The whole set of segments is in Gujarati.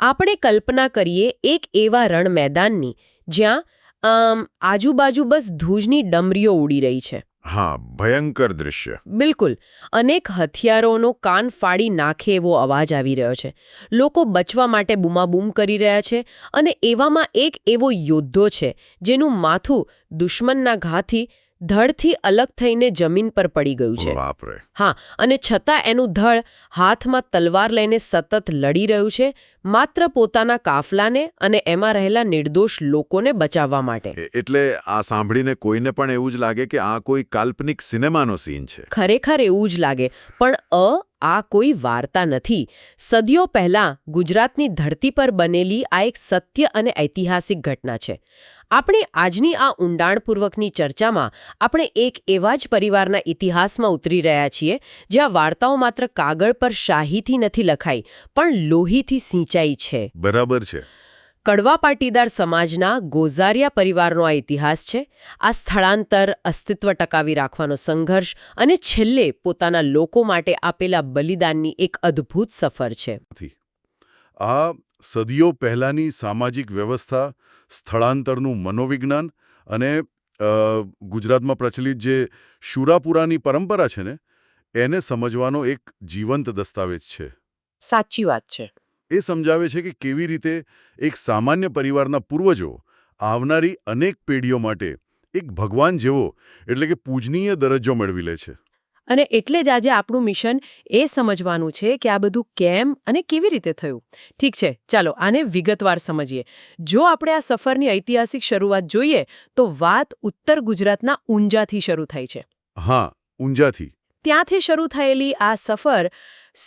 આપણે કલ્પના કરીએ એક એવા રણ મેદાનની જ્યાં આજુબાજુ બસ ધૂળની ડમરીઓ ઉડી રહી છે. હા, ભયંકર દૃશ્ય. બિલકુલ. અનેક હથિયારોનો કાન ફાડી નાખે એવો અવાજ આવી રહ્યો છે. લોકો બચવા માટે બૂમાબૂમ કરી રહ્યા છે અને એવામાં એક એવો યોદ્ધો છે જેનું માથું દુશ્મનના ઘાથી ધડથી અલગ થઈને જમીન પર પડી ગયું છે. બાપરે. હા, અને છતાં એનું ધડ હાથમાં તલવાર લઈને સતત લડી રહ્યું છે, માત્ર પોતાના કાફલાને અને એમાં રહેલા નિર્દોષ લોકોને બચાવવા માટે. એટલે આ સાંભળીને કોઈને પણ એવું જ લાગે કે આ કોઈ કાલ્પનિક સિનેમાનો સીન છે. ખરેખર એવું જ લાગે, પણ આ કોઈ વાર્તા નથી. સદીઓ પહેલાં ગુજરાતની ધરતી પર બનેલી આ એક સત્ય અને ઐતિહાસિક ઘટના છે. આપણે આજની આ ઊંડાણપૂર્વકની ચર્ચામાં આપણે એક એવા જ પરિવારના ઇતિહાસમાં ઉતરી રહ્યા છીએ જ્યાં વાર્તાઓ માત્ર કાગળ પર શાહીથી નથી લખાઈ, પણ લોહીથી સિંચાઈ છે. બરાબર છે. કડવા પાટીદાર સમાજના ગોઝારિયા પરિવારનો આ ઇતિહાસ છે. આ સ્થળાંતર, અસ્તિત્વ ટકાવી રાખવાનો સંઘર્ષ અને છેલ્લે પોતાના લોકો માટે આપેલા બલિદાનની એક અદ્ભુત સફર છે. આ સદીઓ પહેલાની સામાજિક વ્યવસ્થા, સ્થળાંતરનું મનોવિજ્ઞાન અને ગુજરાતમાં પ્રચલિત જે શુરાપુરાની પરંપરા છે ને, એને સમજવાનો એક જીવંત દસ્તાવેજ છે. સાચી વાત છે. એ સમજાવે છે કે કેવી રીતે એક સામાન્ય પરિવારના પૂર્વજો આવનારી અનેક પેઢીઓ માટે એક ભગવાન જેવો એટલે કે પૂજનીય દરજ્જો મેળવી લે છે. અને એટલે જ આજે આપણું મિશન એ સમજવાનું છે કે આ બધું કેમ અને કેવી રીતે થયું. ઠીક છે, ચાલો આને વિગતવાર સમજીએ. જો આપણે આ સફરની ઐતિહાસિક શરૂઆત જોઈએ તો વાત ઉત્તર ગુજરાતના ઊંઝાથી શરૂ થાય છે. હા, ઊંઝાથી. ત્યાંથી શરૂ થયેલી આ સફર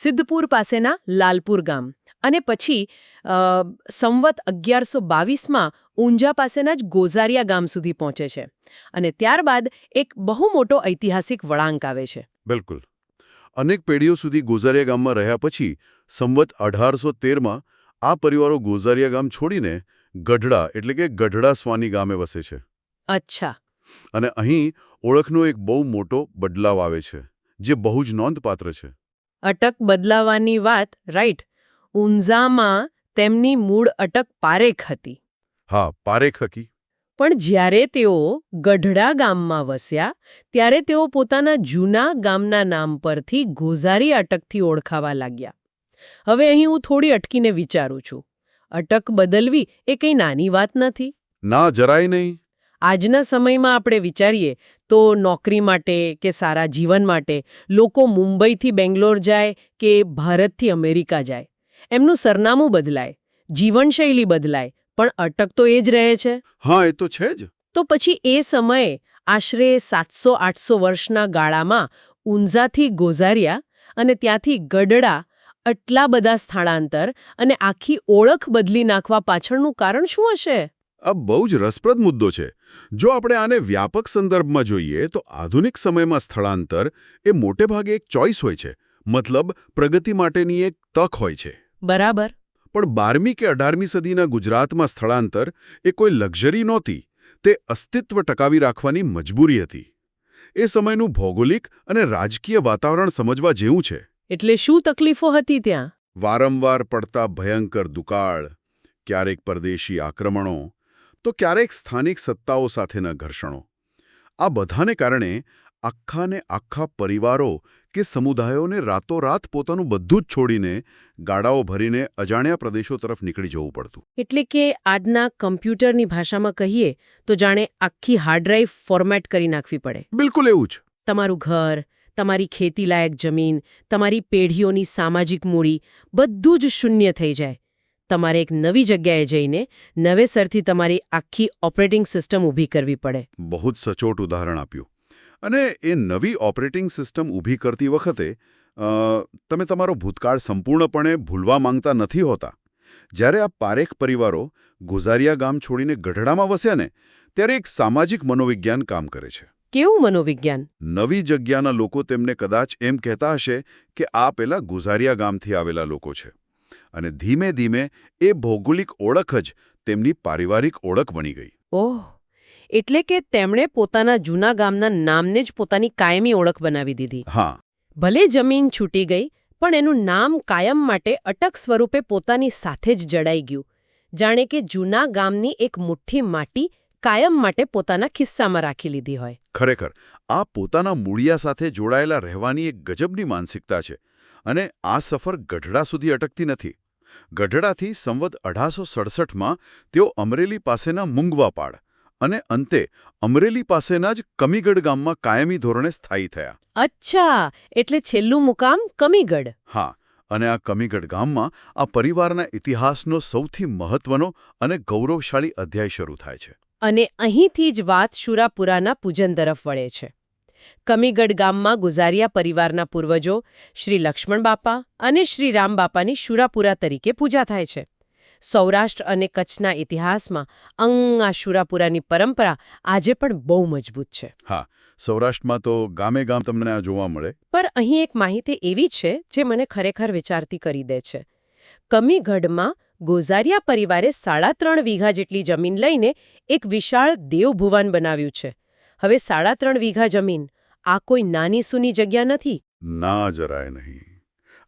સિદ્ધપુર પાસેના લાલપુર ગામ અને પછી સંવત 1122માં ઊંઝા પાસેના જ ગોઝારિયા ગામ સુધી પહોંચે છે. અને ત્યારબાદ એક બહુ મોટો ઐતિહાસિક વળાંક આવે છે. બિલકુલ. અનેક પેઢીઓ સુધી ગોઝારિયા ગામમાં રહ્યા પછી સંવત 1813માં આ પરિવારો ગોઝારિયા ગામ છોડીને ગઢડા એટલે કે ગઢડા સ્વાની ગામે વસે છે. અચ્છા. અને અહીં ઓળખનો એક બહુ મોટો બદલાવ આવે છે, જે બહુ જ નોંધપાત્ર છે. અટક બદલાવાની વાત, રાઈટ. ઊંઝામાં તેમની મૂળ અટક પારેખ હતી. હા, પારેખ હતી. પણ જ્યારે તેઓ ગઢડા ગામમાં વસ્યા ત્યારે તેઓ પોતાના જૂના ગામના નામ પરથી ગોઝારી અટકથી ઓળખાવા લાગ્યા. હવે અહીં હું થોડી અટકીને વિચારું છું. અટક બદલવી એ કંઈ નાની વાત નથી. ના, જરાય નહીં. આજના સમયમાં આપણે વિચારીએ તો નોકરી માટે કે સારા જીવન માટે લોકો મુંબઈથી બેંગ્લોર જાય કે ભારતથી અમેરિકા જાય. એમનું સરનામું બદલાય, જીવનશૈલી બદલાય, પણ અટક તો એ જ રહે છે. હા, એ તો છે જ. તો પછી એ સમયે આશરે 700-800 વર્ષના ગાળામાં ઊંઝાથી ગોઝારિયા અને ત્યાંથી ગઢડા આટલા બધા સ્થળાંતર અને આખી ઓળખ બદલી નાખવા પાછળનું કારણ શું હશે? આ બહુ જ રસપ્રદ મુદ્દો છે. જો આપણે આને વ્યાપક સંદર્ભમાં જોઈએ તો આધુનિક સમયમાં સ્થળાંતર એ મોટે ભાગે એક ચોઇસ હોય છે, મતલબ પ્રગતિ માટેની એક તક હોય છે. બરાબર. પણ 12મી કે 18મી સદીના ગુજરાતમાં સ્થળાંતર એ કોઈ લક્ઝરી નહોતી, તે અસ્તિત્વ ટકાવી રાખવાની મજબૂરી હતી. એ સમયનું ભૌગોલિક અને રાજકીય વાતાવરણ સમજવા જેવું છે. એટલે શું તકલીફો હતી ત્યાં? વારંવાર પડતા ભયંકર દુકાળ, ક્યારેક પરદેશી આક્રમણો, તો ક્યારેક સ્થાનિક સત્તાઓ સાથેના ઘર્ષણો. આ બધાને કારણે આખા પરિવારો કે સમુદાયોને રાતોરાત પોતાનું બધું જ છોડીને ગાડાઓ ભરીને અજાણ્યા પ્રદેશો તરફ નીકળી જવું પડતું. એટલે કે આજના કમ્પ્યુટરની ભાષામાં કહીએ તો જાણે આખી હાર્ડ ડ્રાઈવ ફોર્મેટ કરી નાખવી પડે. બિલકુલ એવું જ. તમારું ઘર, તમારી ખેતીલાયક જમીન, તમારી પેઢીઓની સામાજિક મૂડી બધું જ શૂન્ય થઈ જાય. તમારે એક નવી જગ્યાએ જઈને નવેસરથી તમારી આખી ઓપરેટિંગ સિસ્ટમ ઊભી કરવી પડે. બહુ જ સચોટ ઉદાહરણ આપ્યું. અને એ નવી ઓપરેટિંગ સિસ્ટમ ઊભી કરતી વખતે તમે તમારો ભૂતકાળ સંપૂર્ણપણે ભૂલવા માંગતા નથી હોતા. જ્યારે આ પારેખ પરિવારો ગોઝારિયા ગામ છોડીને ગઢડામાં વસ્યા ને, ત્યારે એક સામાજિક મનોવિજ્ઞાન કામ કરે છે. કેવું મનોવિજ્ઞાન? નવી જગ્યાના લોકો તેમને કદાચ એમ કહેતા હશે કે આ પેલા ગોઝારિયા ગામથી આવેલા લોકો છે. અને ધીમે ધીમે એ ભૌગોલિક ઓળખ જ તેમની પારિવારિક ઓળખ બની ગઈ. ઓહ, એટલે કે તેમણે પોતાના જૂના ગામના નામને જ પોતાની કાયમી ઓળખ બનાવી દીધી. હા. ભલે જમીન છૂટી ગઈ, પણ એનું નામ કાયમ માટે અટક સ્વરૂપે પોતાની સાથે જ જડાઈ ગયું. જાણે કે જૂના ગામની એક મુઠ્ઠી માટી કાયમ માટે પોતાના ખિસ્સામાં રાખી લીધી હોય. ખરેખર આ પોતાના મૂળિયા સાથે જોડાયેલા રહેવાની એક ગજબની માનસિકતા છે. અને આ સફર ગઢડા સુધી અટકતી નથી. ગઢડાથી સંવત 1867માં તેઓ અમરેલી પાસેના મુંગવાપાડ અને અંતે અમરેલી પાસેના જ કમીગઢ ગામમાં કાયમી ધોરણે સ્થાયી થયા. અચ્છા, એટલે છેલ્લું મુકામ કમીગઢ. હા, અને આ કમીગઢ ગામમાં આ પરિવારના ઇતિહાસનો સૌથી મહત્વનો અને ગૌરવશાળી અધ્યાય શરૂ થાય છે. અને અહીંથી જ વાત શુરાપુરાના પૂજન તરફ વળે છે. કમીગઢ ગામમાં ગુજારિયા પરિવારના પૂર્વજો શ્રી લક્ષ્મણ બાપા અને શ્રી રામ બાપાની શુરાપુરા તરીકે પૂજા થાય છે. સૌરાષ્ટ્ર અને કચ્છના ઇતિહાસમાં આ શુરાપુરાની પરંપરા આજે પણ બહુ મજબૂત છે. હા, સૌરાષ્ટ્રમાં તો ગામે ગામ તમને આ જોવા મળે. પણ અહીં એક માહિતી એવી છે જે મને ખરેખર વિચારતી કરી દે છે. કમીગઢમાં ગોઝારિયા પરિવારે 3.5 વીઘા જેટલી જમીન લઈને એક વિશાળ દેવભુવન બનાવ્યું છે. હવે 3.5 વીઘા જમીન આ કોઈ નાની સૂની જગ્યા નથી. ના, જરાય નહીં.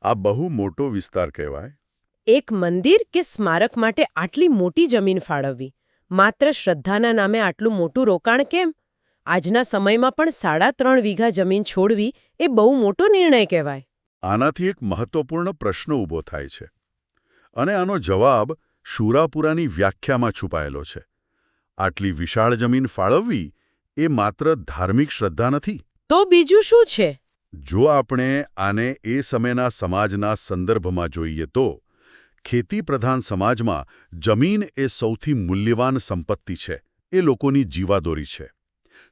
આ બહુ મોટો વિસ્તાર કહેવાય. એક મંદિર કે સ્મારક માટે આટલી મોટી જમીન ફાળવવી, માત્ર શ્રદ્ધાના નામે આટલું મોટું રોકાણ કેમ? આજના સમયમાં પણ 3.5 વીઘા જમીન છોડવી એ બહુ મોટો નિર્ણય કહેવાય. આનાથી એક મહત્વપૂર્ણ પ્રશ્ન ઊભો થાય છે. અને આનો જવાબ શુરાપુરાની વ્યાખ્યામાં છુપાયેલો છે. આટલી વિશાળ જમીન ફાળવવી એ માત્ર ધાર્મિક શ્રદ્ધા નથી. તો બીજું શું છે? જો આપણે આને એ સમયના સમાજના સંદર્ભમાં જોઈએ તો ખેતી પ્રધાન સમાજમાં જમીન એ સૌથી મૂલ્યવાન સંપત્તિ છે. એ લોકોની જીવાદોરી છે.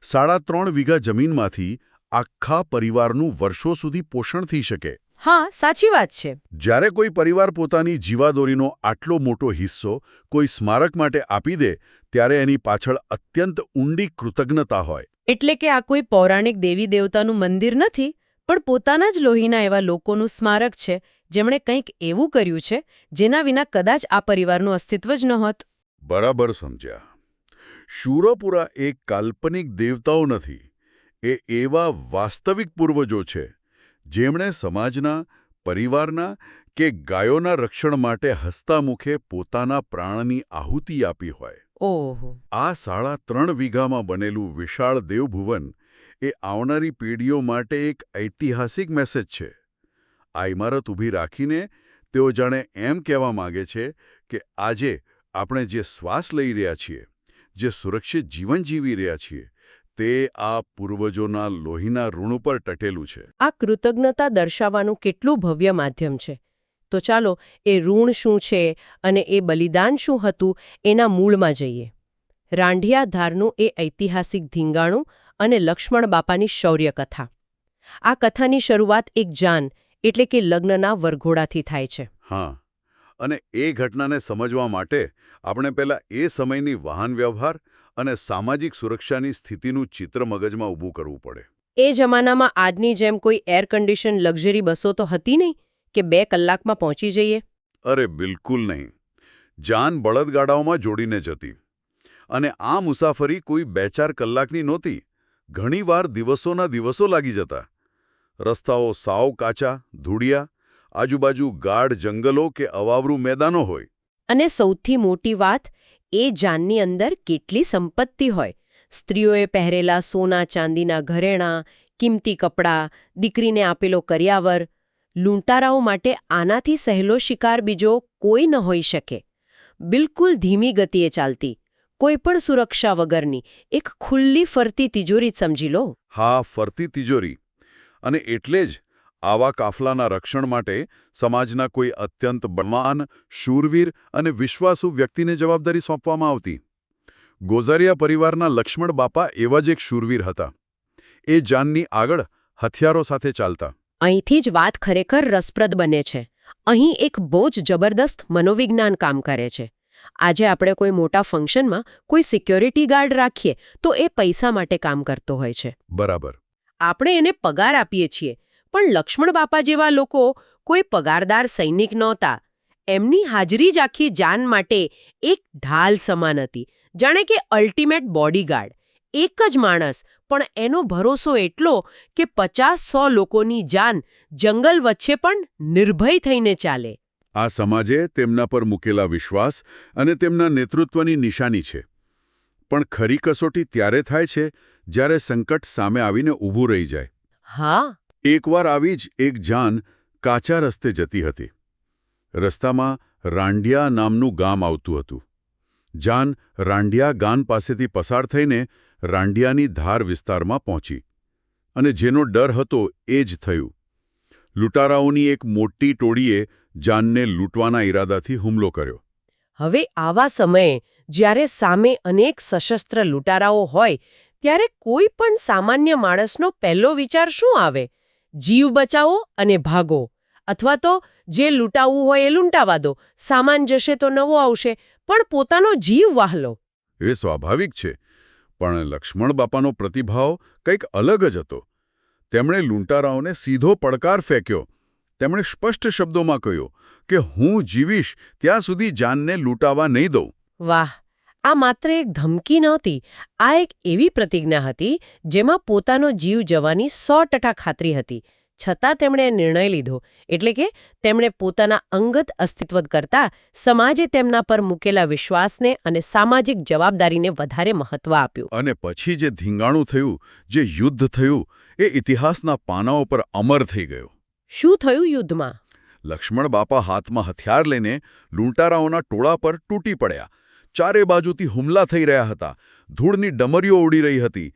3.5 વીઘા જમીનમાંથી આખા પરિવારનું વર્ષો સુધી પોષણ થઈ શકે. હા, સાચી વાત છે. જ્યારે કોઈ પરિવાર પોતાની જીવાદોરીનો આટલો મોટો હિસ્સો કોઈ સ્મારક માટે આપી દે ત્યારે એની પાછળ અત્યંત ઊંડી કૃતજ્ઞતા હોય. એટલે કે આ કોઈ પૌરાણિક દેવી દેવતાનું મંદિર નથી, પણ પોતાના જ લોહીના એવા લોકોનું સ્મારક છે જેમણે કંઈક એવું કર્યું છે જેના વિના કદાચ આ પરિવારનું અસ્તિત્વ જ નહોત. બરાબર સમજ્યા. શુરાપુરા એક કાલ્પનિક દેવતાઓ નથી. એ એવા વાસ્તવિક પૂર્વજો છે જેમણે સમાજના, પરિવારના કે ગાયોના રક્ષણ માટે હસતા મુખે પોતાના પ્રાણની આહુતિ આપી હોય. ઓહો. આ 3.5 વીઘામાં બનેલું વિશાળ દેવભુવન એ આવનારી પેઢીઓ માટે એક ઐતિહાસિક મેસેજ છે. આ ઇમારત ઊભી રાખીને તેઓ જાણે એમ કહેવા માંગે છે કે આજે આપણે જે શ્વાસ લઈ રહ્યા છીએ, જે સુરક્ષિત જીવન જીવી રહ્યા છીએ, તે આ પૂર્વજોના લોહીના ઋણ ઉપર ટકેલું છે. આ કૃતજ્ઞતા દર્શાવવાનું કેટલું ભવ્ય માધ્યમ છે. તો ચાલો એ ઋણ શું છે અને એ બલિદાન શું હતું એના મૂળમાં જઈએ. રાંઢિયા ધારનું એ ઐતિહાસિક ધીંગાણું અને લક્ષ્મણ બાપાની શૌર્ય કથા. આ કથાની શરૂઆત એક જાન એટલે કે લગ્નના વરઘોડાથી થાય છે. હા, અને એ ઘટનાને સમજવા માટે આપણે પહેલાં એ સમયની વાહન વ્યવહાર અને સામાજિક સુરક્ષાની સ્થિતિનું ચિત્ર મગજમાં ઊભું કરવું પડે. એ જમાનામાં આજની જેમ કોઈ એર કન્ડિશન લક્ઝરી બસો તો હતી નહીં કે 2 કલાકમાં પહોંચી જઈએ. અરે બિલકુલ નહીં. જાન બળદગાડાઓમાં જોડીને જતી. અને આ મુસાફરી કોઈ 2-4 કલાકની નહોતી. ઘણીવાર દિવસોના દિવસો લાગી જતા. રસ્તાઓ સાવ કાચા, ધૂળિયા, આજુબાજુ ગાઢ જંગલો કે અવાવરું મેદાનો હોય. અને સૌથી મોટી વાત, એ જાનની અંદર કેટલી સંપત્તિ હોય. સ્ત્રીઓએ પહેરેલા સોના ચાંદીના ઘરેણાં, કિંમતી કપડાં, દીકરીને આપેલો કરિયાવર. લૂંટારાઓ માટે આનાથી સહેલો શિકાર બીજો કોઈ ન હોઈ શકે. બિલકુલ ધીમી ગતિએ ચાલતી, કોઈ પણ સુરક્ષા વગરની એક ખુલ્લી ફરતી તિજોરી જ સમજી લો. હા, ફરતી તિજોરી. અને એટલે જ આવા કાફલાના રક્ષણ માટે સમાજના કોઈ અત્યંત બળવાન, શૂરવીર અને વિશ્વાસુ વ્યક્તિને જવાબદારી સોંપવામાં આવતી. ગોઝારિયા પરિવારના લક્ષ્મણ બાપા એવા જ એક શૂરવીર હતા. એ જાનની આગળ હથિયારો સાથે ચાલતા. અહીંથી જ વાત ખરેખર રસપ્રદ બને છે. અહીં એક બહુ જ જબરદસ્ત મનોવિજ્ઞાન કામ કરે છે. આજે આપણે કોઈ મોટા ફંક્શનમાં કોઈ સિક્યોરિટી ગાર્ડ રાખીએ તો એ પૈસા માટે કામ કરતો હોય છે. બરાબર. આપણે એને પગાર આપીએ છીએ, પણ લક્ષ્મણ બાપા જેવા લોકો કોઈ પગારદાર સૈનિક નહોતા. એમની હાજરી જ આખી જાન માટે એક ઢાલ સમાન હતી. જાણે કે અલ્ટિમેટ બોડીગાર્ડ. એક જ માણસ, પણ એનો ભરોસો એટલો કે 50-100 લોકોની જાન જંગલ વચ્ચે પણ નિર્ભય થઈને ચાલે. આ સમાજે તેમના પર મૂકેલા વિશ્વાસ અને તેમના નેતૃત્વની નિશાની છે. પણ ખરી કસોટી ત્યારે થાય છે જ્યારે સંકટ સામે આવીને ઊભું રહી જાય. હા, એકવાર આવી જ એક જાન કાચા રસ્તે જતી હતી. રસ્તામાં રાંડિયા નામનું ગામ આવતું હતું. જાન રાંડિયા ગામ પાસેથી પસાર થઈને રાંડિયાની ધાર વિસ્તારમાં પહોંચી. અને જેનો ડર હતો એ જ થયું. લૂંટારાઓની એક મોટી ટોળીએ જાનને લૂંટવાના ઈરાદાથી હુમલો કર્યો. હવે આવા સમયે જ્યારે સામે અનેક સશસ્ત્ર લૂંટારાઓ હોય ત્યારે કોઈ પણ સામાન્ય માણસનો પહેલો વિચાર શું આવે? જીવ બચાવો અને ભાગો, અથવા તો જે લૂંટાવું હોય એ લૂંટાવા દો, સામાન જશે તો નવો આવશે, પણ પોતાનો જીવ વહાલો. એ સ્વાભાવિક છે, પણ લક્ષ્મણ બાપાનો પ્રતિભાવ કંઈક અલગ જ હતો. તેમણે લૂંટારાઓને સીધો પડકાર ફેંક્યો. તેમણે સ્પષ્ટ શબ્દોમાં કહ્યું કે હું જીવીશ ત્યાં સુધી જાનને લૂંટાવા નહીં દઉં. વાહ! આ માત્ર એક ધમકી નહોતી, આ એક એવી પ્રતિજ્ઞા હતી જેમાં પોતાનો જીવ જવાની 100% ખાતરી હતી. છતાં તેમણે નિર્ણય લીધો, એટલે કે તેમણે પોતાના અંગત અસ્તિત્વ કરતાં સમાજે તેમના પર મૂકેલા વિશ્વાસને અને સામાજિક જવાબદારીને વધારે મહત્વ આપ્યું. અને પછી જે ધીંગાણું થયું, જે યુદ્ધ થયું, એ ઇતિહાસના પાનાઓ પર અમર થઈ ગયું. શું થયું યુદ્ધમાં? લક્ષ્મણ બાપા હાથમાં હથિયાર લઈને લૂંટારાઓના ટોળા પર તૂટી પડ્યા. ચારે બાજુથી હુમલા થઈ રહ્યા હતા. ધૂળની ડમરીઓ ઉડી રહી હતી.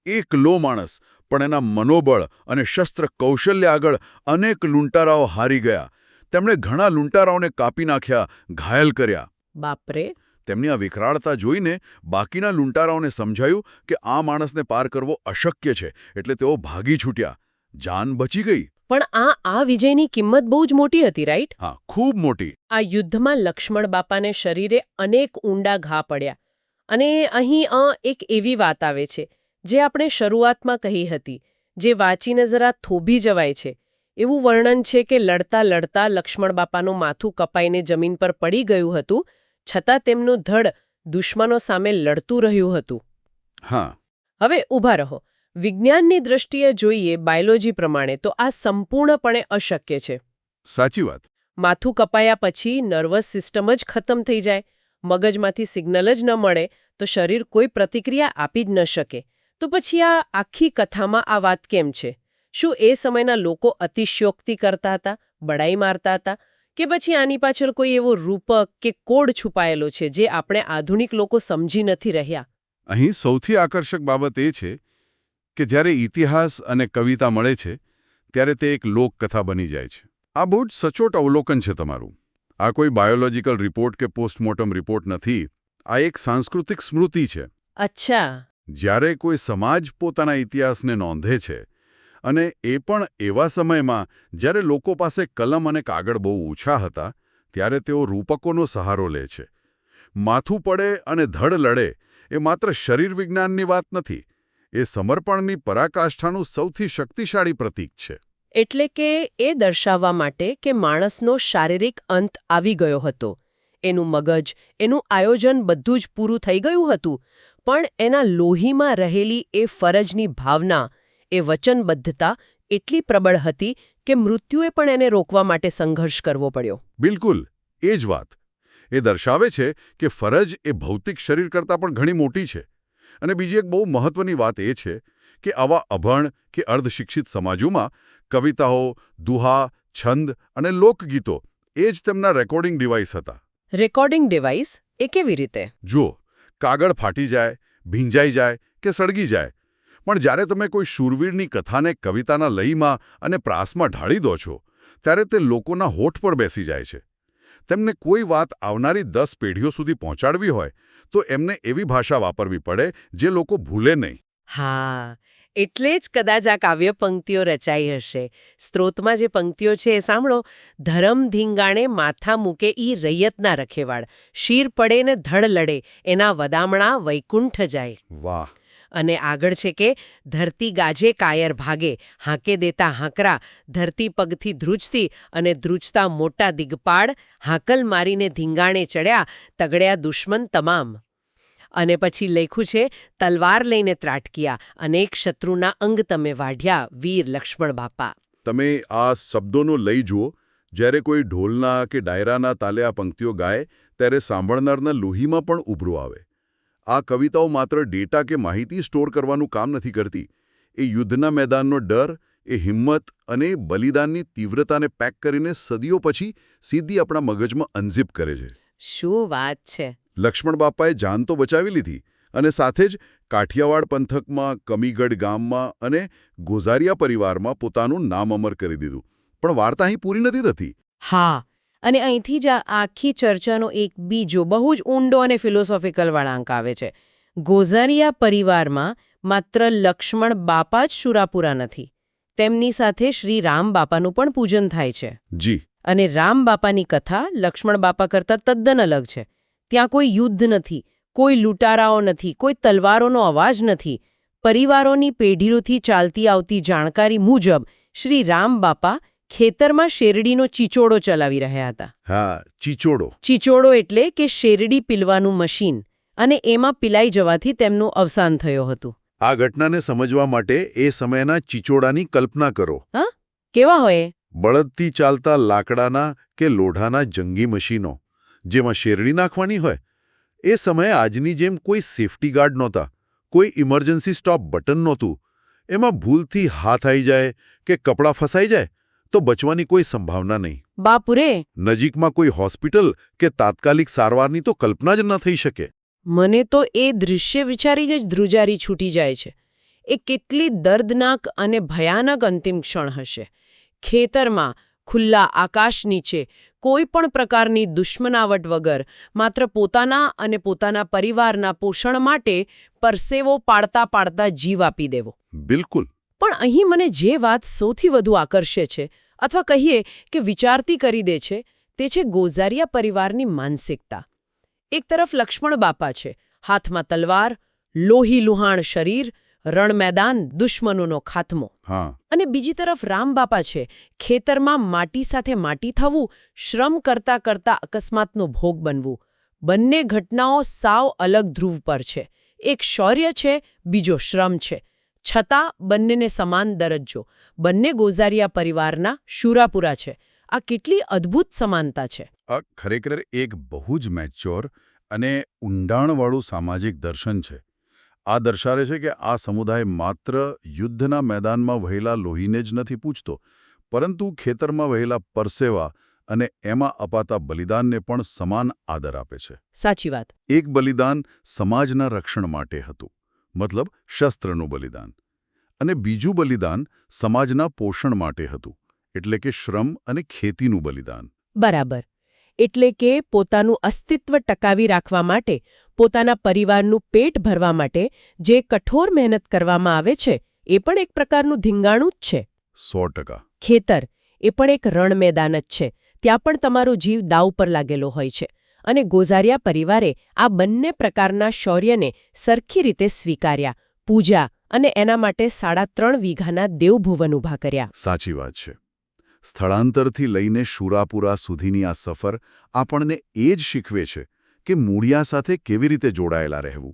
એકલો માણસ, પણ એના મનોબળ અને શસ્ત્ર કૌશલ્ય આગળ અનેક લૂંટારાઓ હારી ગયા. તેમણે ઘણા લૂંટારાઓને કાપી નાખ્યા, ઘાયલ કર્યા. બાપરે! તેમની આ વિકરાળતા જોઈને બાકીના લૂંટારાઓને સમજાયું કે આ માણસને પાર કરવો અશક્ય છે, એટલે તેઓ ભાગી છૂટ્યા. જાન બચી ગઈ. પણ આ વિજયની કિંમત બહુ જ મોટી હતી, રાઈટ? હા, ખૂબ મોટી. આ યુદ્ધમાં લક્ષ્મણ બાપાને શરીરે અનેક ઊંડા ઘા પડ્યા. અને અહીં એક એવી વાત આવે છે જે આપણે શરૂઆતમાં કહી હતી, જે વાંચીને જરા થોભી જવાય છે. એવું વર્ણન છે કે લડતા લડતા લક્ષ્મણ બાપાનું માથું કપાઈને જમીન પર પડી ગયું હતું, છતાં તેમનું ધડ દુશ્મનો સામે લડતું રહ્યું હતું. હા. હવે ઊભા રહો. વિજ્ઞાનની દ્રષ્ટિએ જોઈએ, બાયોલોજી પ્રમાણે તો આ સંપૂર્ણપણે અશક્ય છે. સાચી વાત. માથું કપાયા પછી નર્વસ સિસ્ટમ જ ખતમ થઈ જાય, મગજમાંથી સિગ્નલ જ ન મળે તો શરીર કોઈ પ્રતિક્રિયા આપી જ ન શકે. તો પછી આ આખી કથામાં આ વાત કેમ છે? શું એ સમયના લોકો અતિશયોક્તિ કરતા હતા, બડાઈ મારતા હતા, કે પછી આની પાછળ કોઈ એવો રૂપક કે કોડ છુપાયેલો છે જે આપણે આધુનિક લોકો સમજી નથી રહ્યા? અહીં સૌથી આકર્ષક બાબત એ છે કે જ્યારે ઇતિહાસ અને કવિતા મળે છે ત્યારે તે એક લોકકથા બની જાય છે. આ બહુ જ સચોટ અવલોકન છે તમારું. આ કોઈ બાયોલોજીકલ રિપોર્ટ કે પોસ્ટમોર્ટમ રિપોર્ટ નથી. આ એક સાંસ્કૃતિક સ્મૃતિ છે. અચ્છા. જ્યારે કોઈ સમાજ પોતાના ઇતિહાસને નોંધે છે, અને એ પણ એવા સમયમાં જ્યારે લોકો પાસે કલમ અને કાગળ બહુ ઓછા હતા, ત્યારે તેઓ રૂપકોનો સહારો લે છે. માથું પડે અને ધડ લડે એ માત્ર શરીર વિજ્ઞાનની વાત નથી. એ સમર્પણની પરાકાષ્ઠાનું સૌથી શક્તિશાળી પ્રતીક છે. એટલે કે એ દર્શાવવા માટે કે માણસનો શારીરિક અંત આવી ગયો હતો. એનું મગજ, એનું આયોજન બધું જ પૂરું થઈ ગયું હતું, પણ એના લોહીમાં રહેલી એ ફરજની ભાવના, એ વચનબદ્ધતા એટલી પ્રબળ હતી કે મૃત્યુએ પણ એને રોકવા માટે સંઘર્ષ કરવો પડ્યો. બિલકુલ, એ જ વાત. એ દર્શાવે છે કે ફરજ એ ભૌતિક શરીર કરતાં પણ ઘણી મોટી છે. અને બીજી એક બહુ મહત્વની વાત એ છે કે આવા અભણ કે અર્ધશિક્ષિત સમાજોમાં કવિતાઓ, દુહા, છંદ અને લોકગીતો એ જ તેમના રેકોર્ડિંગ ડિવાઇસ હતા. રેકોર્ડિંગ ડિવાઇસ એ કેવી રીતે? જુઓ, કાગળ ફાટી જાય, ભીંજાઈ જાય કે સળગી જાય, પણ જ્યારે તમે કોઈ શૂરવીરની કથાને કવિતાના લયમાં અને પ્રાસમાં ઢાળી દો છો, ત્યારે તે લોકોના હોઠ પર બેસી જાય છે. તેમને કોઈ વાત આવનારી 10 પેઢીઓ સુધી પહોંચાડવી હોય તો એમને એવી ભાષા વાપરવી પડે જે લોકો ભૂલે નહીં. હા, એટલે જ કદાચ આ કાવ્ય પંક્તિઓ રચાઈ હશે. સ્ત્રોતમાં જે પંક્તિઓ છે એ સાંભળો. ધરમ ધીંગાણે માથા મૂકે ઈ રૈયતના રખેવાળ, શીર પડે ને ધડ લડે, એના વદામણા વૈકુંઠ જાય. વાહ! અને આગળ છે કે ધરતી ગાજે કાયર ભાગે, હાંકે દેતા હાંકરા, ધરતી પગથી ધ્રુજતી અને ધ્રુજતા મોટા દિગપાડ, હાંકલ મારીને ધીંગાણે ચડ્યા, તગડ્યા દુશ્મન તમામ. અને પછી લખ્યું છે, તલવાર લઈને ત્રાટક્યા, અનેક શત્રુના અંગ તમે વાઢ્યા, વીર લક્ષ્મણ બાપા. તમે આ શબ્દોનો લઈ જુઓ. જ્યારે કોઈ ઢોલના કે ડાયરાના તાલે આ પંક્તિઓ ગાય ત્યારે સાંભળનારના લોહીમાં પણ ઉભરું આવે. આ કવિતાઓ માત્ર ડેટા કે માહિતી સ્ટોર કરવાનું કામ નથી કરતી. એ યુદ્ધના મેદાનનો ડર, એ હિંમત અને બલિદાનની તીવ્રતાને પેક કરીને સદીઓ પછી સીધી આપણા મગજમાં અનઝિપ કરે છે. શું વાત છે! લક્ષ્મણ બાપાએ જાન તો બચાવી લીધી અને સાથે જ કાઠિયાવાડ પંથકમાં, કમીગઢ ગામમાં અને ગોઝારિયા પરિવારમાં પોતાનું નામ અમર કરી દીધું. પણ વાર્તા અહીં પૂરી નથી થતી. હા, અને અહીંથી જ આ આખી ચર્ચાનો એક બીજો બહુ જ ઊંડો અને ફિલોસોફિકલ વળાંક આવે છે. ગોઝારિયા પરિવારમાં માત્ર લક્ષ્મણ બાપા જ શુરાપુરા નથી. તેમની સાથે શ્રી રામ બાપાનું પણ પૂજન થાય છે. જી. અને રામ બાપાની કથા લક્ષ્મણ બાપા કરતાં તદ્દન અલગ છે. ત્યાં કોઈ યુદ્ધ નથી, કોઈ લૂંટારાઓ નથી, કોઈ તલવારોનો અવાજ નથી. પરિવારોની પેઢીઓથી ચાલતી આવતી જાણકારી મુજબ શ્રી રામ બાપા ખેતરમાં શેરડીનો ચીચોડો ચલાવી રહ્યા હતા. હા, ચીચોડો. ચીચોડો એટલે કે શેરડી પીલવાનું મશીન, અને એમાં પીલાઈ જવાથી તેમનું અવસાન થયું હતું. આ ઘટનાને સમજવા માટે એ સમયના ચીચોડાની કલ્પના કરો. હા, કેવા હોય? બળદથી ચાલતા લાકડાના કે લોઢાના જંગી મશીનો, જેમાં શેરડી નાખવાની હોય. એ સમયે આજની જેમ કોઈ સેફ્ટી ગાર્ડ નહોતા, કોઈ ઇમરજન્સી સ્ટોપ બટન નહોતું. એમાં ભૂલથી હાથ આવી જાય કે કપડાં ફસાઈ જાય તો બચવાની કોઈ સંભાવના નહીં. બાપુરે! નજીકમાં કોઈ હોસ્પિટલ કે તાત્કાલિક સારવારની તો કલ્પના જ ન થઈ શકે. મને તો એ દૃશ્ય વિચારીને જ ધ્રુજારી છૂટી જાય છે. એ કેટલી દર્દનાક અને ભયાનક અંતિમ ક્ષણ હશે. ખેતરમાં, ખુલ્લા આકાશ નીચે, કોઈ પણ પ્રકારની દુશ્મનાવટ વગર, માત્ર પોતાના અને પોતાના પરિવારના પોષણ માટે પરસેવો પાડતા પાડતા જીવ આપી દેવો. બિલકુલ. પણ અહીં મને જે વાત સૌથી વધુ આકર્ષે છે, અથવા કહીએ કે વિચારતી કરી દે છે, તે છે ગોઝારિયા પરિવારની માનસિકતા. એક તરફ લક્ષ્મણ બાપા છે, હાથમાં તલવાર, લોહી લુહાણ શરીર, રણ મેદાન, દુશ્મનોનો ખાત્મો. હા. અને બીજી તરફ રામ બાપા છે, ખેતરમાં માટી સાથે માટી થવું, શ્રમ કરતા કરતા અકસ્માતનો ભોગ બનવું. બંને ઘટનાઓ સાવ અલગ ધ્રુવ પર છે. એક શૌર્ય છે, બીજો શ્રમ છે. છતાં બંનેને સમાન દરજ્જો. બંને ગોઝારિયા પરિવારના શુરાપુરા છે. આ કેટલી અદ્ભુત સમાનતા છે! આ ખરેખર એક બહુ જ મેચ્યોર અને ઊંડાણવાળું સામાજિક દર્શન છે. આ દર્શાવે છે કે આ સમુદાય માત્ર યુદ્ધના મેદાનમાં વહેલા લોહીને જ નથી પૂછતો, પરંતુ ખેતરમાં વહેલા પરસેવા અને એમાં અપાતા બલિદાનને પણ સમાન આદર આપે છે. સાચી વાત. એક બલિદાન સમાજના રક્ષણ માટે હતું, મતલબ શસ્ત્રનું બલિદાન. અને બીજું બલિદાન સમાજના પોષણ માટે હતું, એટલે કે શ્રમ અને ખેતીનું બલિદાન. બરાબર. એટલે કે પોતાનું અસ્તિત્વ ટકાવી રાખવા માટે, પોતાના પરિવારનું પેટ ભરવા માટે જે કઠોર મહેનત કરવામાં આવે છે, એ પણ એક પ્રકારનું ધીંગાણું જ છે. 100%. ખેતર એ પણ એક રણ મેદાન જ છે. ત્યાં પણ તમારો જીવ દાવ પર લાગેલો હોય છે. અને ગોઝારિયા પરિવારે આ બંને પ્રકારના શૌર્યને સરખી રીતે સ્વીકાર્યા, પૂજા અને એના માટે 3.5 વીઘાના દેવભુવન ઊભા કર્યા. સાચી વાત છે. સ્થળાંતરથી લઈને શુરાપુરા સુધીની આ સફર આપણને એ જ શીખવે છે કે મૂળિયા સાથે કેવી રીતે જોડાયેલા રહેવું,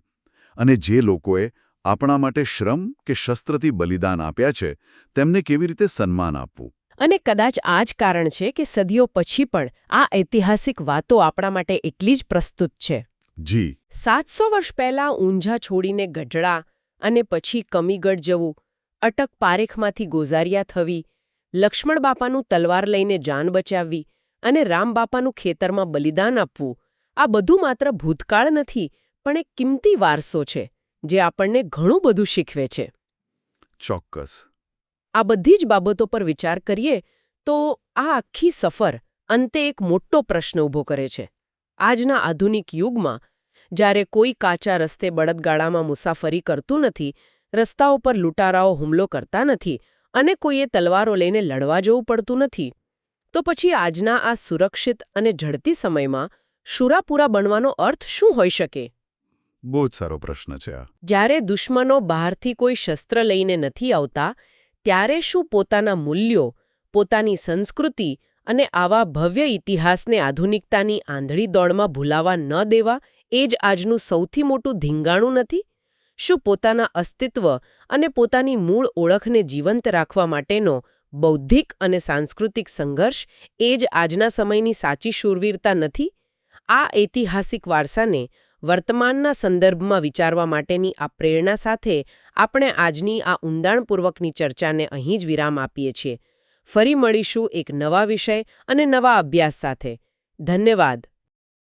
અને જે લોકોએ આપણા માટે શ્રમ કે શસ્ત્રથી બલિદાન આપ્યા છે તેમને કેવી રીતે સન્માન આપવું. અને કદાચ આ જ કારણ છે કે સદીઓ પછી પણ આ ઐતિહાસિક વાતો આપણા માટે એટલી જ પ્રસ્તુત છે. જી. 700 વર્ષ પહેલાં ઊંઝા છોડીને ગઢડા અને પછી કમીગઢ જવું, અટક પારેખમાંથી ગોઝારિયા થવી, લક્ષ્મણ બાપાનું તલવાર લઈને જાન બચાવવી અને રામ બાપાનું ખેતરમાં બલિદાન આપવું, આ બધું માત્ર ભૂતકાળ નથી, પણ એક કિંમતી વારસો છે જે આપણને ઘણું બધું શીખવે છે. ચોક્કસ. આ બધી જ બાબતો પર વિચાર કરીએ તો આ આખી સફર અંતે એક મોટો પ્રશ્ન ઊભો કરે છે. આજના આધુનિક યુગમાં જ્યારે કોઈ કાચા રસ્તે બળદગાડામાં મુસાફરી કરતું નથી, રસ્તાઓ પર લૂંટારાઓ હુમલો કરતા નથી અને કોઈએ તલવારો લઈને લડવા જવું પડતું નથી, તો પછી આજના આ સુરક્ષિત અને ઝડપી સમયમાં શુરાપુરા બનવાનો અર્થ શું હોઈ શકે? બહુ જ સારો પ્રશ્ન છે આ. જ્યારે દુશ્મનો બહારથી કોઈ શસ્ત્ર લઈને નથી આવતા, ત્યારે શું પોતાના મૂલ્યો, પોતાની સંસ્કૃતિ અને આવા ભવ્ય ઇતિહાસને આધુનિકતાની આંધળી દોડમાં ભૂલાવા ન દેવા, એ જ આજનું સૌથી મોટું ધીંગાણું નથી? શું પોતાના અસ્તિત્વ અને પોતાની મૂળ ઓળખને જીવંત રાખવા માટેનો બૌદ્ધિક અને સાંસ્કૃતિક સંઘર્ષ એ જ આજના સમયની સાચી શૂરવીરતા નથી? આ ઐતિહાસિક વારસાને વર્તમાનના સંદર્ભમાં વિચારવા માટેની આ પ્રેરણા સાથે આપણે આજની આ ઊંડાણપૂર્વકની ચર્ચાને અહીં જ વિરામ આપીએ છીએ. ફરી મળીશું એક નવા વિષય અને નવા અભ્યાસ સાથે. ધન્યવાદ.